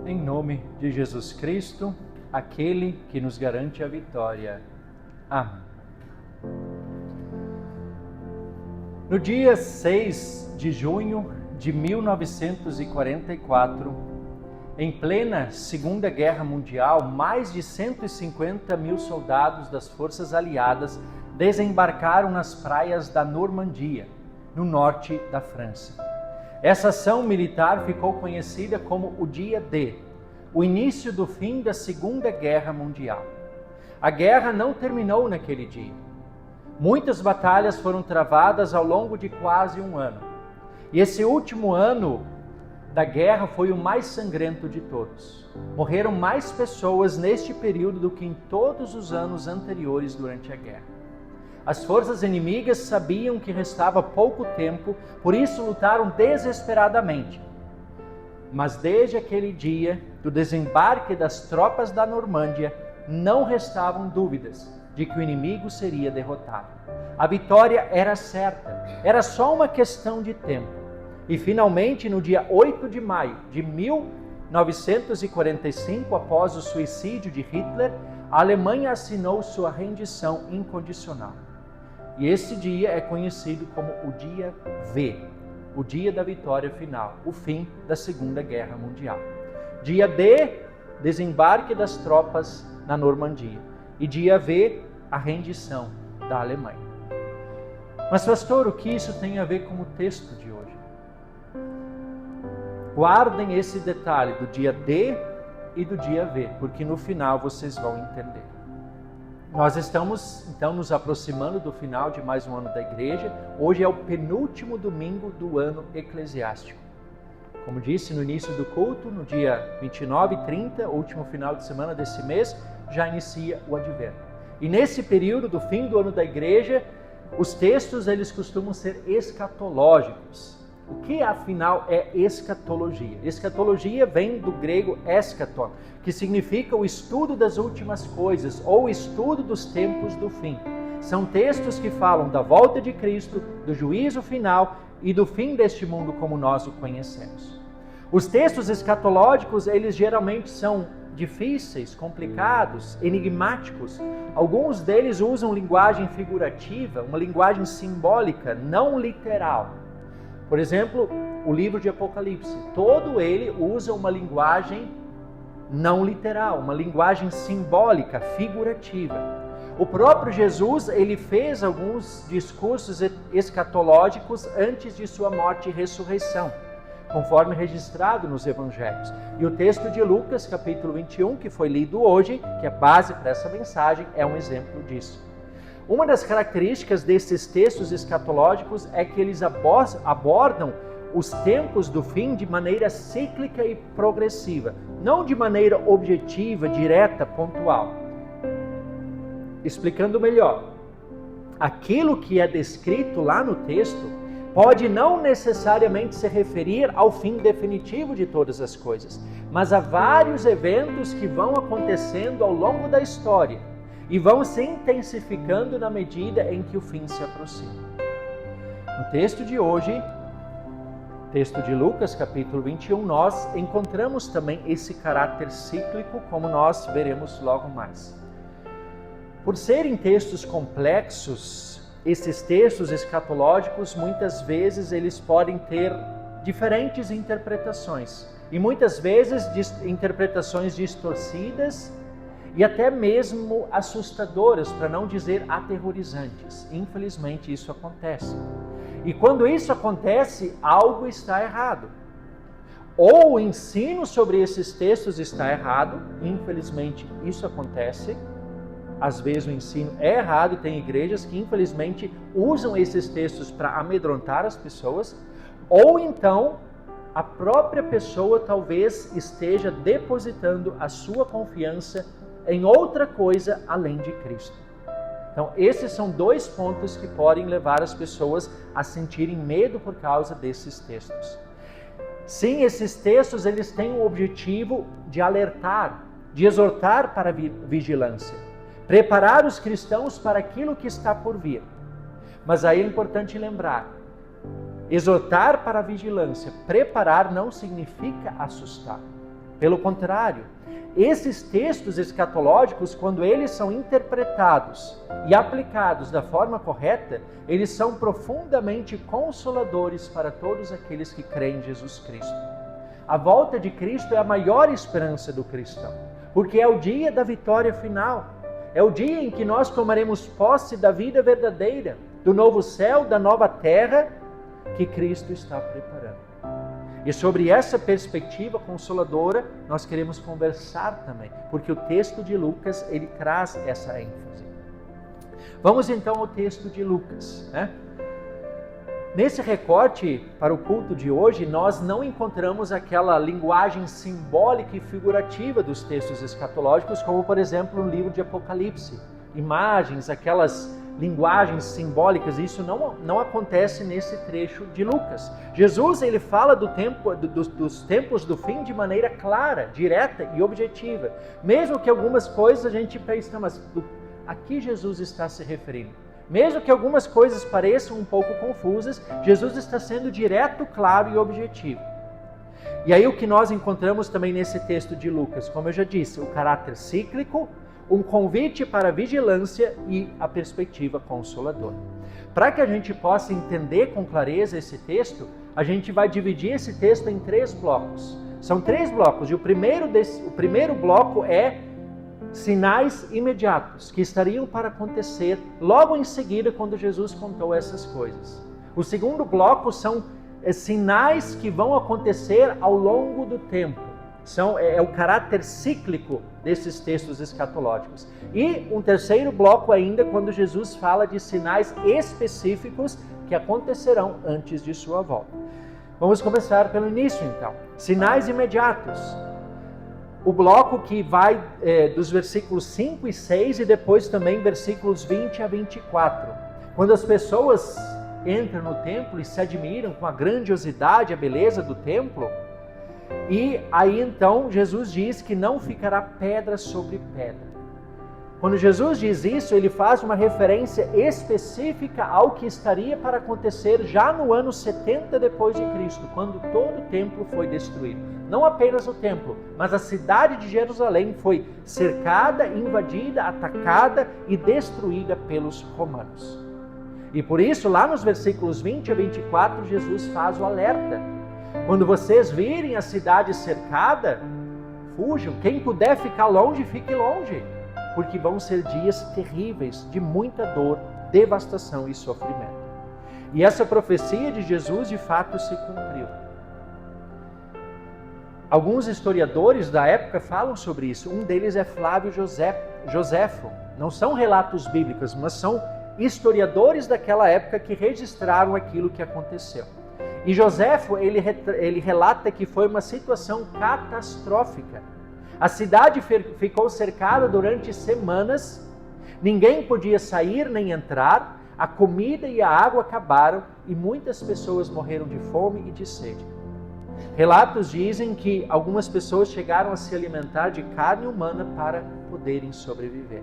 Em nome de Jesus Cristo, aquele que nos garante a vitória. Amém. No dia 6 de junho de 1944, em plena Segunda Guerra Mundial, mais de 150 mil soldados das forças aliadas desembarcaram nas praias da Normandia, no norte da França. Essa ação militar ficou conhecida como o Dia D, o início do fim da Segunda Guerra Mundial. A guerra não terminou naquele dia. Muitas batalhas foram travadas ao longo de quase um ano. E esse último ano da guerra foi o mais sangrento de todos. Morreram mais pessoas neste período do que em todos os anos anteriores durante a guerra. As forças inimigas sabiam que restava pouco tempo, por isso lutaram desesperadamente. Mas desde aquele dia do desembarque das tropas da Normandia, não restavam dúvidas de que o inimigo seria derrotado. A vitória era certa, era só uma questão de tempo. E finalmente, no dia 8 de maio de 1945, após o suicídio de Hitler, a Alemanha assinou sua rendição incondicional. E esse dia é conhecido como o dia V, o dia da vitória final, o fim da Segunda Guerra Mundial. Dia D, desembarque das tropas na Normandia. E dia V, a rendição da Alemanha. Mas, pastor, o que isso tem a ver com o texto de hoje? Guardem esse detalhe do dia D e do dia V, porque no final vocês vão entender. Nós estamos, então, nos aproximando do final de mais um ano da igreja. Hoje é o penúltimo domingo do ano eclesiástico. Como disse no início do culto, no dia 29 e 30, último final de semana desse mês, já inicia o advento. E nesse período do fim do ano da igreja, os textos eles costumam ser escatológicos. O que afinal é escatologia? Escatologia vem do grego eschaton, que significa o estudo das últimas coisas ou o estudo dos tempos do fim. São textos que falam da volta de Cristo, do juízo final e do fim deste mundo como nós o conhecemos. Os textos escatológicos, eles geralmente são difíceis, complicados, enigmáticos. Alguns deles usam linguagem figurativa, uma linguagem simbólica, não literal. Por exemplo, o livro de Apocalipse, todo ele usa uma linguagem não literal, uma linguagem simbólica, figurativa. O próprio Jesus, ele fez alguns discursos escatológicos antes de sua morte e ressurreição, conforme registrado nos evangelhos. E o texto de Lucas, capítulo 21, que foi lido hoje, que é base para essa mensagem, é um exemplo disso. Uma das características desses textos escatológicos é que eles abordam os tempos do fim de maneira cíclica e progressiva, não de maneira objetiva, direta, pontual. Explicando melhor, aquilo que é descrito lá no texto pode não necessariamente se referir ao fim definitivo de todas as coisas, mas a vários eventos que vão acontecendo ao longo da história e vão se intensificando na medida em que o fim se aproxima. No texto de hoje, texto de Lucas, capítulo 21, nós encontramos também esse caráter cíclico, como nós veremos logo mais. Por serem textos complexos, esses textos escatológicos, muitas vezes, eles podem ter diferentes interpretações. E muitas vezes, interpretações distorcidas e até mesmo assustadoras, para não dizer aterrorizantes. Infelizmente, isso acontece. E quando isso acontece, algo está errado. Ou o ensino sobre esses textos está errado, infelizmente isso acontece. Às vezes o ensino é errado, tem igrejas que infelizmente usam esses textos para amedrontar as pessoas, ou então a própria pessoa talvez esteja depositando a sua confiança em outra coisa além de Cristo. Então esses são dois pontos que podem levar as pessoas a sentirem medo por causa desses textos. Sim, esses textos eles têm o objetivo de alertar, de exortar para a vigilância, preparar os cristãos para aquilo que está por vir. Mas aí é importante lembrar, exortar para a vigilância, preparar não significa assustar. Pelo contrário, esses textos escatológicos, quando eles são interpretados e aplicados da forma correta, eles são profundamente consoladores para todos aqueles que creem em Jesus Cristo. A volta de Cristo é a maior esperança do cristão, porque é o dia da vitória final. É o dia em que nós tomaremos posse da vida verdadeira, do novo céu, da nova terra que Cristo está preparando. E sobre essa perspectiva consoladora, nós queremos conversar também, porque o texto de Lucas, ele traz essa ênfase. Vamos então ao texto de Lucas, né? Nesse recorte para o culto de hoje, nós não encontramos aquela linguagem simbólica e figurativa dos textos escatológicos, como por exemplo no livro de Apocalipse. Imagens, aquelas linguagens simbólicas, isso não acontece nesse trecho de Lucas. Jesus, ele fala dos tempos do fim de maneira clara, direta e objetiva. Mesmo que algumas coisas a gente pensa, mas a que Jesus está se referindo? Mesmo que algumas coisas pareçam um pouco confusas, Jesus está sendo direto, claro e objetivo. E aí o que nós encontramos também nesse texto de Lucas, como eu já disse, o caráter cíclico, um convite para a vigilância e a perspectiva consoladora. Para que a gente possa entender com clareza esse texto, a gente vai dividir esse texto em 3 blocos. São 3 blocos, e o primeiro bloco é sinais imediatos que estariam para acontecer logo em seguida quando Jesus contou essas coisas. O segundo bloco são sinais que vão acontecer ao longo do tempo. É o caráter cíclico desses textos escatológicos. E um terceiro bloco ainda quando Jesus fala de sinais específicos que acontecerão antes de sua volta. Vamos começar pelo início então. Sinais imediatos. O bloco que vai dos versículos 5 e 6 e depois também versículos 20 a 24. Quando as pessoas entram no templo e se admiram com a grandiosidade, a beleza do templo, e aí então Jesus diz que não ficará pedra sobre pedra. Quando Jesus diz isso, ele faz uma referência específica ao que estaria para acontecer já no ano 70 depois de Cristo, quando todo o templo foi destruído. Não apenas o templo, mas a cidade de Jerusalém foi cercada, invadida, atacada e destruída pelos romanos. E por isso, lá nos versículos 20 a 24, Jesus faz o alerta. Quando vocês virem a cidade cercada, fujam. Quem puder ficar longe, fique longe. Porque vão ser dias terríveis, de muita dor, devastação e sofrimento. E essa profecia de Jesus, de fato, se cumpriu. Alguns historiadores da época falam sobre isso. Um deles é Flávio Joséfo. Não são relatos bíblicos, mas são historiadores daquela época que registraram aquilo que aconteceu. E Joséfo, ele relata que foi uma situação catastrófica. A cidade ficou cercada durante semanas, ninguém podia sair nem entrar, a comida e a água acabaram e muitas pessoas morreram de fome e de sede. Relatos dizem que algumas pessoas chegaram a se alimentar de carne humana para poderem sobreviver.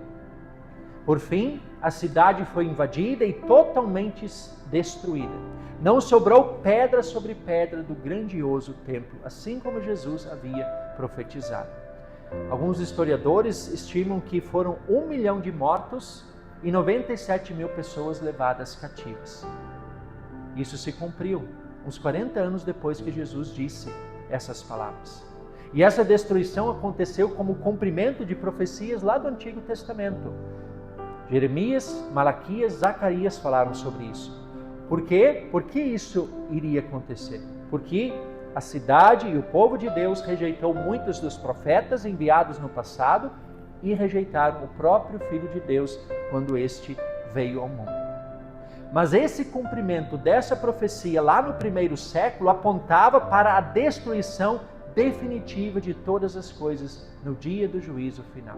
Por fim, a cidade foi invadida e totalmente destruída. Não sobrou pedra sobre pedra do grandioso templo, assim como Jesus havia profetizado. Alguns historiadores estimam que foram 1 milhão de mortos e 97 mil pessoas levadas cativas. Isso se cumpriu uns 40 anos depois que Jesus disse essas palavras. E essa destruição aconteceu como cumprimento de profecias lá do Antigo Testamento. Jeremias, Malaquias, Zacarias falaram sobre isso. Por quê? Por que isso iria acontecer? Porque a cidade e o povo de Deus rejeitou muitos dos profetas enviados no passado e rejeitaram o próprio Filho de Deus quando este veio ao mundo. Mas esse cumprimento dessa profecia lá no 1º século apontava para a destruição definitiva de todas as coisas no dia do juízo final.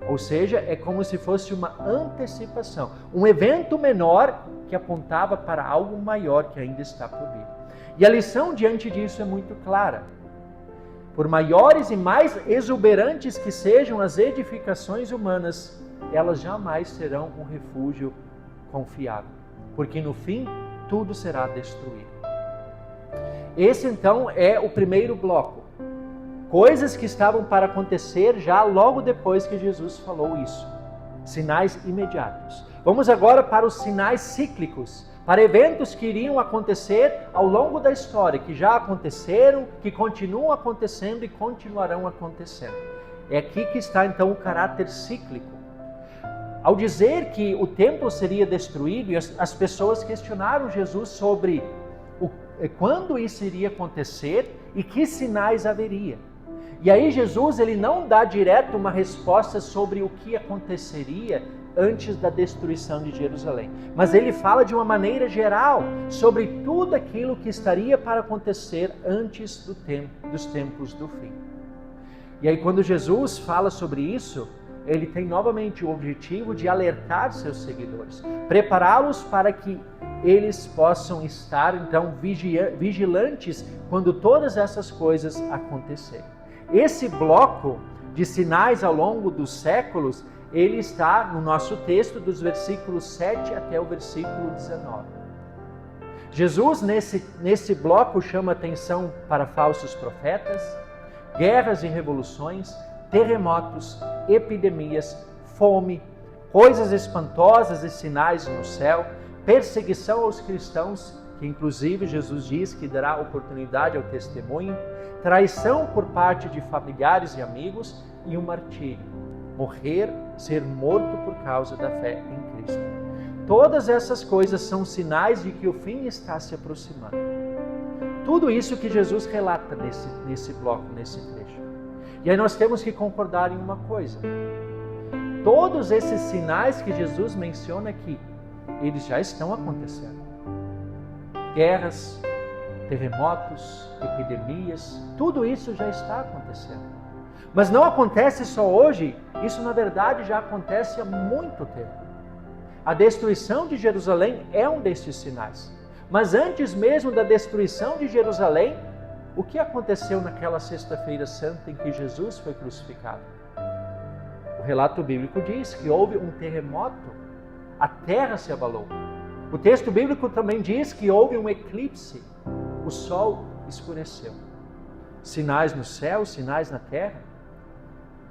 Ou seja, é como se fosse uma antecipação, um evento menor que apontava para algo maior que ainda está por vir. E a lição diante disso é muito clara. Por maiores e mais exuberantes que sejam as edificações humanas, elas jamais serão um refúgio confiável, porque no fim tudo será destruído. Esse então é o primeiro bloco, Coisas que estavam para acontecer já logo depois que Jesus falou isso. Sinais imediatos. Vamos agora para os sinais cíclicos, para eventos que iriam acontecer ao longo da história, que já aconteceram, que continuam acontecendo e continuarão acontecendo. É aqui que está então o caráter cíclico. Ao dizer que o templo seria destruído, e as pessoas questionaram Jesus sobre quando isso iria acontecer e que sinais haveria. E aí Jesus ele não dá direto uma resposta sobre o que aconteceria antes da destruição de Jerusalém. Mas ele fala de uma maneira geral sobre tudo aquilo que estaria para acontecer antes dos tempos do fim. E aí quando Jesus fala sobre isso, ele tem novamente o objetivo de alertar seus seguidores, prepará-los para que eles possam estar então vigilantes quando todas essas coisas acontecerem. Esse bloco de sinais ao longo dos séculos, ele está no nosso texto dos versículos 7 até o versículo 19. Jesus, nesse bloco, chama atenção para falsos profetas, guerras e revoluções, terremotos, epidemias, fome, coisas espantosas e sinais no céu, perseguição aos cristãos, que inclusive Jesus diz que dará oportunidade ao testemunho, traição por parte de familiares e amigos e o martírio, morrer, ser morto por causa da fé em Cristo. Todas essas coisas são sinais de que o fim está se aproximando. Tudo isso que Jesus relata nesse bloco, nesse trecho. E aí nós temos que concordar em uma coisa. Todos esses sinais que Jesus menciona aqui, eles já estão acontecendo. Guerras, terremotos, epidemias, tudo isso já está acontecendo. Mas não acontece só hoje, isso na verdade já acontece há muito tempo. A destruição de Jerusalém é um destes sinais. Mas antes mesmo da destruição de Jerusalém, o que aconteceu naquela sexta-feira santa em que Jesus foi crucificado? O relato bíblico diz que houve um terremoto, a terra se abalou. O texto bíblico também diz que houve um eclipse, o sol escureceu. Sinais no céu, sinais na terra.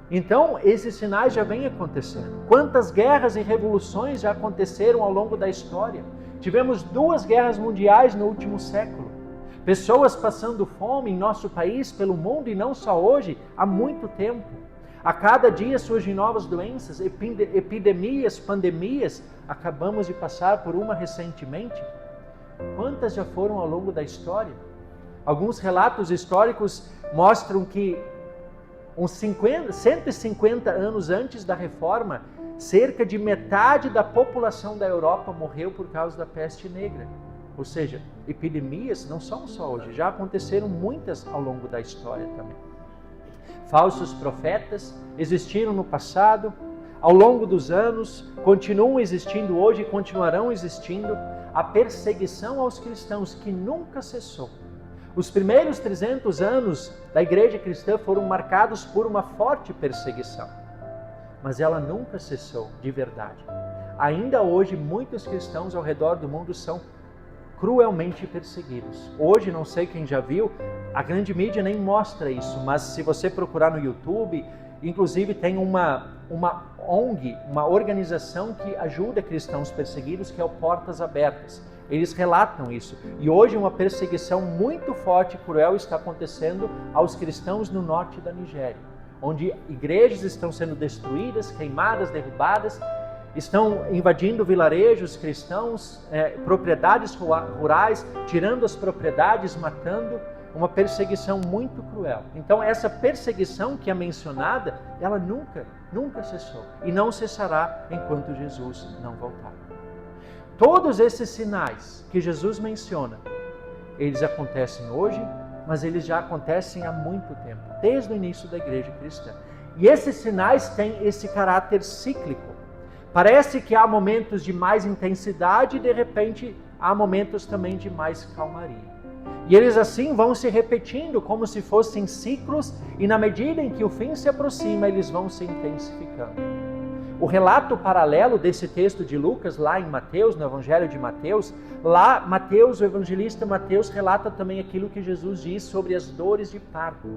Então, esses sinais já vêm acontecendo. Quantas guerras e revoluções já aconteceram ao longo da história? Tivemos 2 guerras mundiais no último século. Pessoas passando fome em nosso país, pelo mundo e não só hoje, há muito tempo. A cada dia surgem novas doenças, epidemias, pandemias. Acabamos de passar por uma recentemente. Quantas já foram ao longo da história? Alguns relatos históricos mostram que uns 150 anos antes da Reforma, cerca de metade da população da Europa morreu por causa da peste negra. Ou seja, epidemias não são só hoje, já aconteceram muitas ao longo da história também. Falsos profetas existiram no passado, ao longo dos anos, continuam existindo hoje e continuarão existindo. A perseguição aos cristãos que nunca cessou. Os primeiros 300 anos da igreja cristã foram marcados por uma forte perseguição, mas ela nunca cessou de verdade. Ainda hoje, muitos cristãos ao redor do mundo são cruelmente perseguidos. Hoje, não sei quem já viu, a grande mídia nem mostra isso, mas se você procurar no YouTube, inclusive tem uma ONG, uma organização que ajuda cristãos perseguidos, que é o Portas Abertas. Eles relatam isso. E hoje uma perseguição muito forte e cruel está acontecendo aos cristãos no norte da Nigéria, onde igrejas estão sendo destruídas, queimadas, derrubadas, estão invadindo vilarejos cristãos, propriedades rurais, tirando as propriedades, matando. Uma perseguição muito cruel. Então essa perseguição que é mencionada, ela nunca cessou e não cessará enquanto Jesus não voltar. Todos esses sinais que Jesus menciona, eles acontecem hoje, mas eles já acontecem há muito tempo, desde o início da igreja cristã. E esses sinais têm esse caráter cíclico. Parece que há momentos de mais intensidade e de repente há momentos também de mais calmaria. E eles assim vão se repetindo como se fossem ciclos, e na medida em que o fim se aproxima, eles vão se intensificando. o relato paralelo desse texto de Lucas, lá em Mateus, no Evangelho de Mateus, lá Mateus, o evangelista Mateus, relata também aquilo que Jesus diz sobre as dores de parto.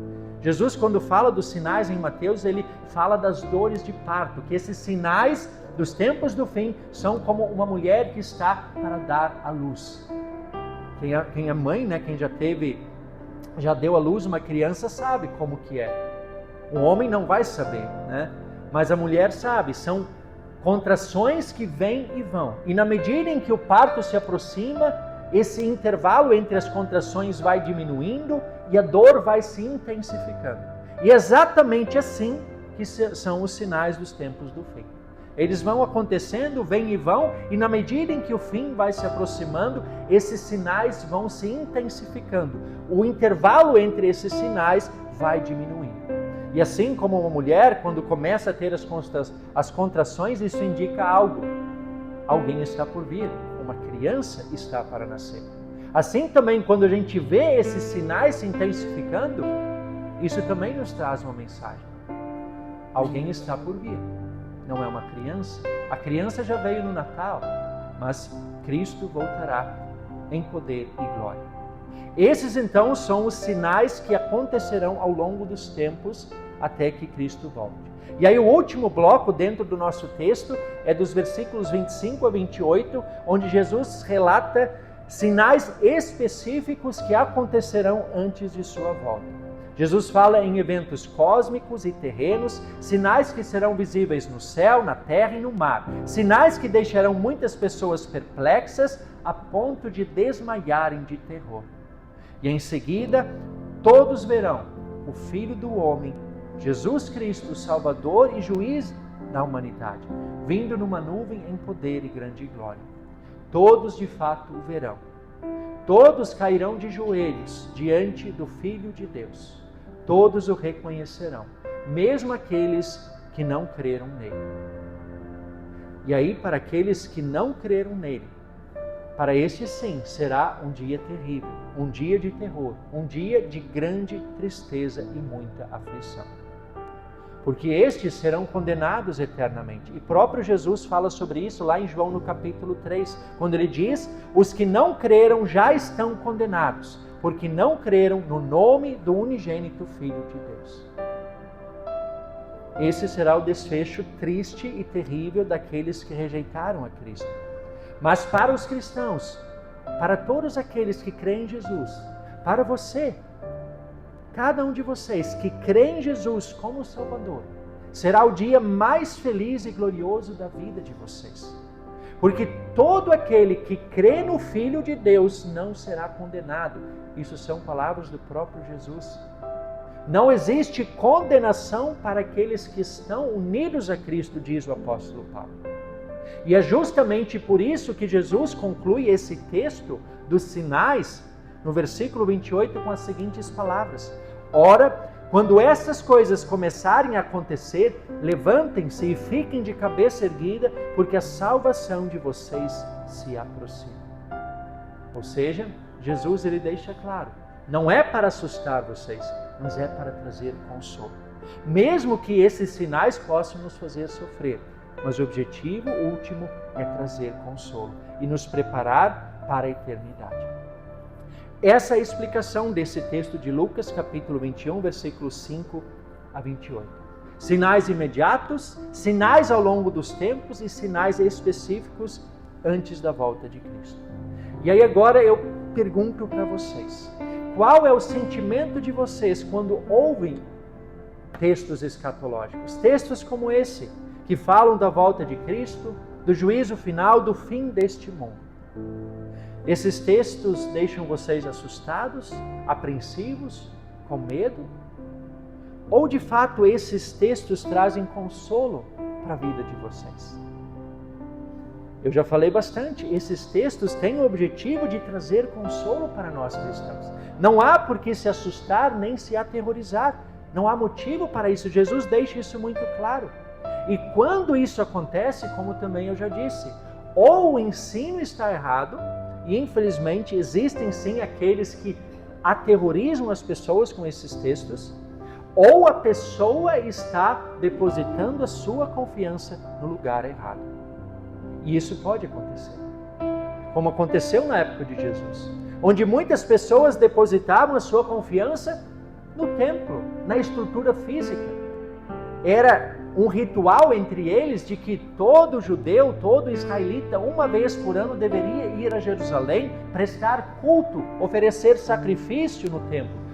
Jesus, quando fala dos sinais em Mateus, ele fala das dores de parto, que esses sinais dos tempos do fim são como uma mulher que está para dar à luz. Quem é mãe, né, quem já deu à luz uma criança, sabe como que é. O homem não vai saber, né? Mas a mulher sabe, são contrações que vêm e vão. E na medida em que o parto se aproxima, esse intervalo entre as contrações vai diminuindo e a dor vai se intensificando. E é exatamente assim que são os sinais dos tempos do fim. Eles vão acontecendo, vêm e vão, e na medida em que o fim vai se aproximando, esses sinais vão se intensificando. O intervalo entre esses sinais vai diminuindo. E assim como uma mulher, quando começa a ter as contrações, isso indica algo. Alguém está por vir, uma criança está para nascer. Assim também, quando a gente vê esses sinais se intensificando, isso também nos traz uma mensagem. Alguém está por vir. Não é uma criança. A criança já veio no Natal, mas Cristo voltará em poder e glória. Esses então são os sinais que acontecerão ao longo dos tempos até que Cristo volte. E aí o último bloco dentro do nosso texto é dos versículos 25 a 28, onde Jesus relata sinais específicos que acontecerão antes de sua volta. Jesus fala em eventos cósmicos e terrenos, sinais que serão visíveis no céu, na terra e no mar. Sinais que deixarão muitas pessoas perplexas a ponto de desmaiarem de terror. E em seguida, todos verão o Filho do Homem, Jesus Cristo, Salvador e Juiz da humanidade, vindo numa nuvem em poder e grande glória. Todos de fato o verão. Todos cairão de joelhos diante do Filho de Deus. Todos o reconhecerão, mesmo aqueles que não creram nele. E aí, para aqueles que não creram nele, para estes sim, será um dia terrível, um dia de terror, um dia de grande tristeza e muita aflição. Porque estes serão condenados eternamente. E próprio Jesus fala sobre isso lá em João no capítulo 3, quando ele diz: os que não creram já estão condenados, porque não creram no nome do unigênito Filho de Deus. Esse será o desfecho triste e terrível daqueles que rejeitaram a Cristo. Mas para os cristãos, para todos aqueles que creem em Jesus, para você, cada um de vocês que crê em Jesus como Salvador, será o dia mais feliz e glorioso da vida de vocês. Porque todo aquele que crê no Filho de Deus não será condenado. Isso são palavras do próprio Jesus. Não existe condenação para aqueles que estão unidos a Cristo, diz o apóstolo Paulo. E é justamente por isso que Jesus conclui esse texto dos sinais, no versículo 28, com as seguintes palavras: ora, quando essas coisas começarem a acontecer, levantem-se e fiquem de cabeça erguida, porque a salvação de vocês se aproxima. Ou seja, Jesus ele deixa claro, não é para assustar vocês, mas é para trazer consolo. Mesmo que esses sinais possam nos fazer sofrer, mas o objetivo último é trazer consolo e nos preparar para a eternidade. Essa é a explicação desse texto de Lucas, capítulo 21, versículos 5 a 28. Sinais imediatos, sinais ao longo dos tempos e sinais específicos antes da volta de Cristo. E aí agora eu pergunto para vocês, qual é o sentimento de vocês quando ouvem textos escatológicos? Textos como esse, que falam da volta de Cristo, do juízo final, do fim deste mundo. Esses textos deixam vocês assustados, apreensivos, com medo? Ou de fato esses textos trazem consolo para a vida de vocês? Eu já falei bastante, esses textos têm o objetivo de trazer consolo para nós cristãos. Não há por que se assustar nem se aterrorizar. Não há motivo para isso. Jesus deixa isso muito claro. E quando isso acontece, como também eu já disse, ou o ensino está errado, e infelizmente existem sim aqueles que aterrorizam as pessoas com esses textos, ou a pessoa está depositando a sua confiança no lugar errado. E isso pode acontecer. Como aconteceu na época de Jesus, onde muitas pessoas depositavam a sua confiança no templo, na estrutura física. Era um ritual entre eles de que todo judeu, todo israelita, uma vez por ano deveria ir a Jerusalém, prestar culto, oferecer sacrifício no templo,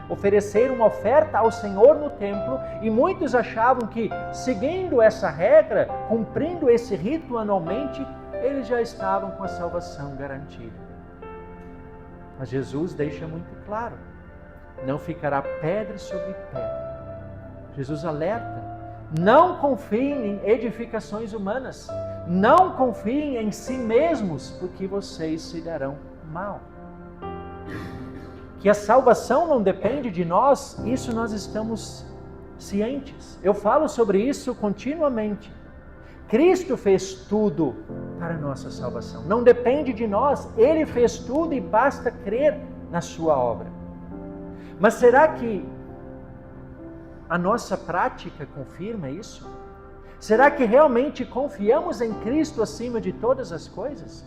oferecer uma oferta ao Senhor no templo, e muitos achavam que, seguindo essa regra, cumprindo esse rito anualmente, eles já estavam com a salvação garantida. Mas Jesus deixa muito claro, não ficará pedra sobre pedra. Jesus alerta, não confiem em edificações humanas, não confiem em si mesmos, porque vocês se darão mal. Que a salvação não depende de nós, isso nós estamos cientes. Eu falo sobre isso continuamente. Cristo fez tudo para a nossa salvação. Não depende de nós, Ele fez tudo e basta crer na sua obra. Mas será que a nossa prática confirma isso? Será que realmente confiamos em Cristo acima de todas as coisas?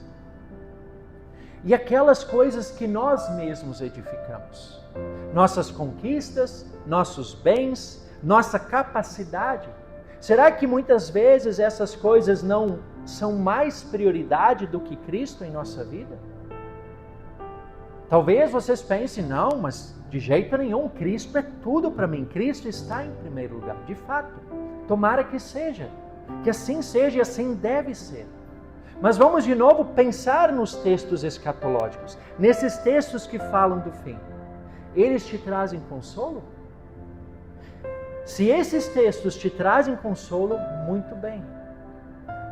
E aquelas coisas que nós mesmos edificamos, nossas conquistas, nossos bens, nossa capacidade, será que muitas vezes essas coisas não são mais prioridade do que Cristo em nossa vida? Talvez vocês pensem, não, mas de jeito nenhum, Cristo é tudo para mim, Cristo está em primeiro lugar. De fato, tomara que seja, que assim seja e assim deve ser. Mas vamos de novo pensar nos textos escatológicos, nesses textos que falam do fim. Eles te trazem consolo? Se esses textos te trazem consolo, muito bem.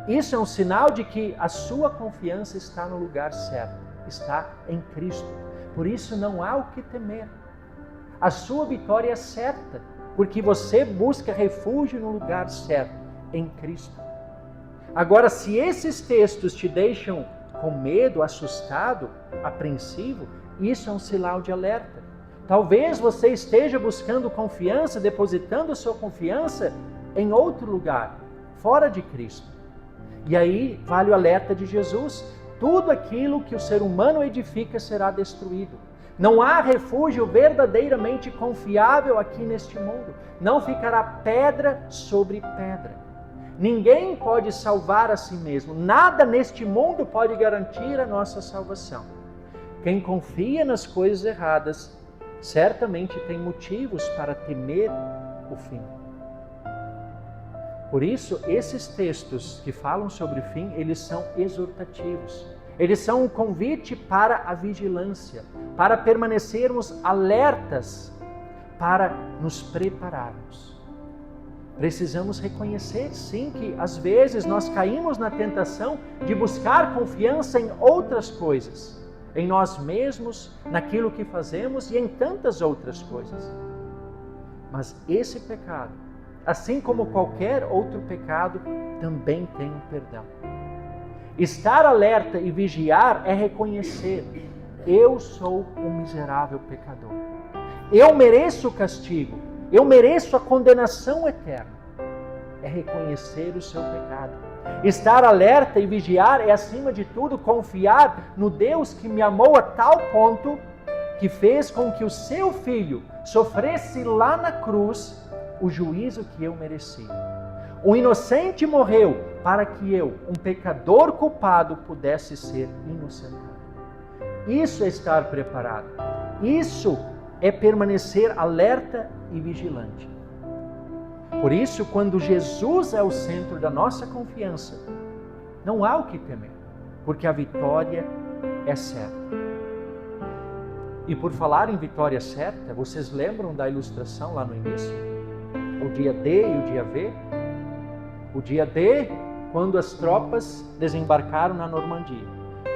Isso é um sinal de que a sua confiança está no lugar certo, está em Cristo. Por isso não há o que temer. A sua vitória é certa, porque você busca refúgio no lugar certo, em Cristo. Agora, se esses textos te deixam com medo, assustado, apreensivo, isso é um sinal de alerta. Talvez você esteja buscando confiança, depositando a sua confiança em outro lugar, fora de Cristo. E aí vale o alerta de Jesus: tudo aquilo que o ser humano edifica será destruído. Não há refúgio verdadeiramente confiável aqui neste mundo. Não ficará pedra sobre pedra. Ninguém pode salvar a si mesmo. Nada neste mundo pode garantir a nossa salvação. Quem confia nas coisas erradas, certamente tem motivos para temer o fim. Por isso, esses textos que falam sobre o fim, eles são exortativos. Eles são um convite para a vigilância, para permanecermos alertas, para nos prepararmos. Precisamos reconhecer, sim, que às vezes nós caímos na tentação de buscar confiança em outras coisas, em nós mesmos, naquilo que fazemos e em tantas outras coisas. Mas esse pecado, assim como qualquer outro pecado, também tem um perdão. Estar alerta e vigiar é reconhecer: eu sou um miserável pecador. Eu mereço o castigo. Eu mereço a condenação eterna. É reconhecer o seu pecado. Estar alerta e vigiar é, acima de tudo, confiar no Deus que me amou a tal ponto que fez com que o seu Filho sofresse lá na cruz o juízo que eu merecia. O inocente morreu para que eu, um pecador culpado, pudesse ser inocentado. Isso é estar preparado. Isso é permanecer alerta e vigilante. Por isso, quando Jesus é o centro da nossa confiança, não há o que temer, porque a vitória é certa. E por falar em vitória certa, vocês lembram da ilustração lá no início? O dia D e o dia V? O dia D, quando as tropas desembarcaram na Normandia.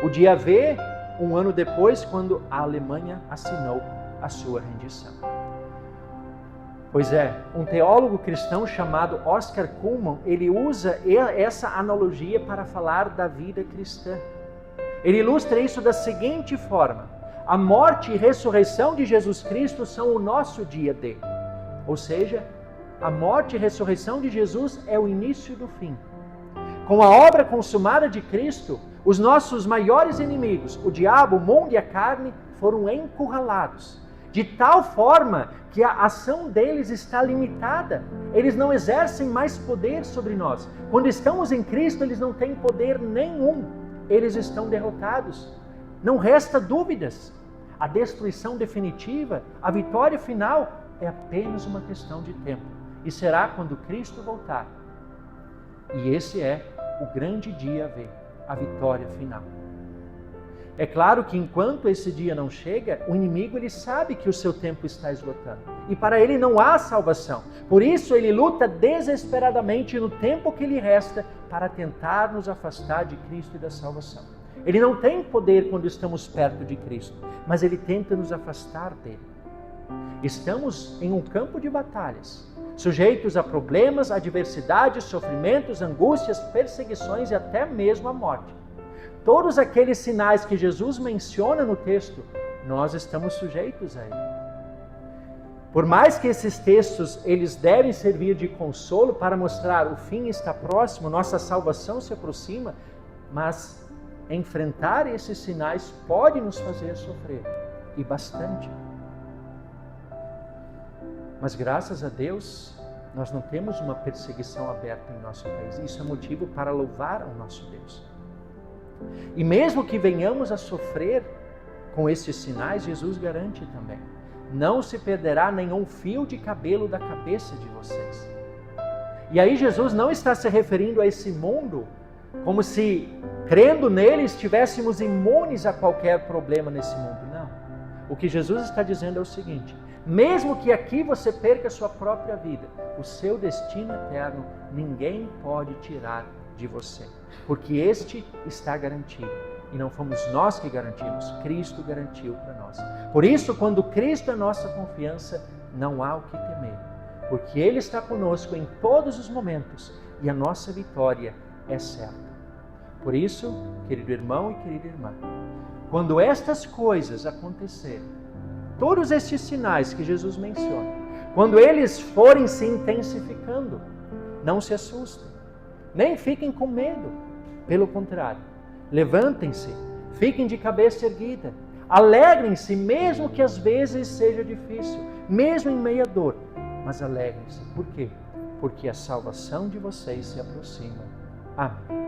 O dia V, um ano depois, quando a Alemanha assinou a sua rendição. Pois é, um teólogo cristão chamado Oscar Cullmann, ele usa essa analogia para falar da vida cristã. Ele ilustra isso da seguinte forma: a morte e ressurreição de Jesus Cristo são o nosso dia D. Ou seja, a morte e ressurreição de Jesus é o início do fim. Com a obra consumada de Cristo, os nossos maiores inimigos, o diabo, o mundo e a carne, foram encurralados, de tal forma que a ação deles está limitada. Eles não exercem mais poder sobre nós. Quando estamos em Cristo, eles não têm poder nenhum. Eles estão derrotados. Não resta dúvidas. A destruição definitiva, a vitória final, é apenas uma questão de tempo. E será quando Cristo voltar. E esse é o grande dia a ver, a vitória final. É claro que enquanto esse dia não chega, o inimigo ele sabe que o seu tempo está esgotando. E para ele não há salvação. Por isso ele luta desesperadamente no tempo que lhe resta para tentar nos afastar de Cristo e da salvação. Ele não tem poder quando estamos perto de Cristo, mas ele tenta nos afastar dele. Estamos em um campo de batalhas, sujeitos a problemas, adversidades, sofrimentos, angústias, perseguições e até mesmo a morte. Todos aqueles sinais que Jesus menciona no texto, nós estamos sujeitos a ele. Por mais que esses textos eles devem servir de consolo para mostrar o fim está próximo, nossa salvação se aproxima, mas enfrentar esses sinais pode nos fazer sofrer, e bastante. Mas graças a Deus, nós não temos uma perseguição aberta em nosso país. Isso é motivo para louvar ao nosso Deus. E mesmo que venhamos a sofrer com esses sinais, Jesus garante também: não se perderá nenhum fio de cabelo da cabeça de vocês. E aí Jesus não está se referindo a esse mundo como se, crendo nele, estivéssemos imunes a qualquer problema nesse mundo. Não. O que Jesus está dizendo é o seguinte: mesmo que aqui você perca a sua própria vida, o seu destino eterno ninguém pode tirar de você, porque este está garantido. E não fomos nós que garantimos, Cristo garantiu para nós. Por isso, quando Cristo é nossa confiança, não há o que temer, porque Ele está conosco em todos os momentos e a nossa vitória é certa. Por isso, querido irmão e querida irmã, quando estas coisas acontecerem, todos estes sinais que Jesus menciona, quando eles forem se intensificando, não se assustem, nem fiquem com medo. Pelo contrário, levantem-se, fiquem de cabeça erguida, alegrem-se, mesmo que às vezes seja difícil, mesmo em meio à dor, mas alegrem-se. Por quê? Porque a salvação de vocês se aproxima. Amém.